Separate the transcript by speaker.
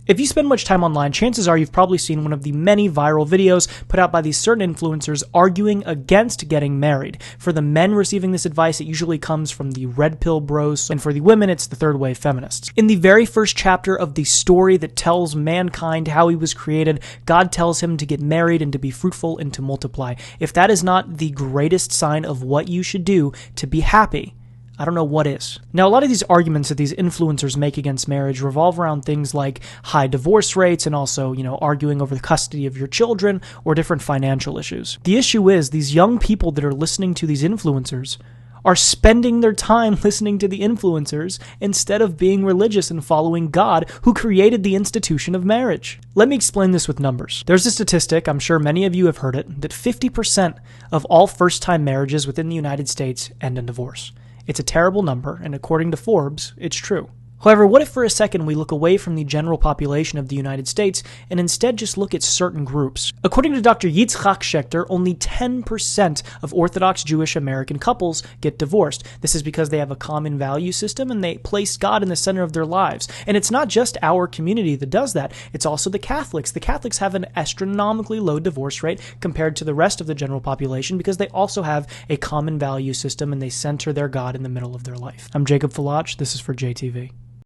Speaker 1: If you spend much time online, chances are you've probably seen one of the many viral videos put out by these certain influencers arguing against getting married. For the men receiving this advice, it usually comes from the red pill bros, and for the women, it's the third wave feminists. In the very first chapter of the story that tells mankind how he was created, God tells him to get married and to be fruitful and to multiply. If that is not the greatest sign of what you should do to be happy, I don't know what is. Now, a lot of these arguments that these influencers make against marriage revolve around things like high divorce rates and also, arguing over the custody of your children or different financial issues. The issue is these young people that are listening to these influencers are spending their time listening to the influencers instead of being religious and following God, who created the institution of marriage. Let me explain this with numbers. There's a statistic, I'm sure many of you have heard it, that 50% of all first-time marriages within the United States end in divorce. It's a terrible number, and according to Forbes, it's true. However, what if for a second we look away from the general population of the United States and instead just look at certain groups? According to Dr. Yitzhak Schechter, only 10% of Orthodox Jewish American couples get divorced. This is because they have a common value system and they place God in the center of their lives. And it's not just our community that does that, it's also the Catholics. The Catholics have an astronomically low divorce rate compared to the rest of the general population because they also have a common value system and they center their God in the middle of their life. I'm Jacob Falach, this is for JTV.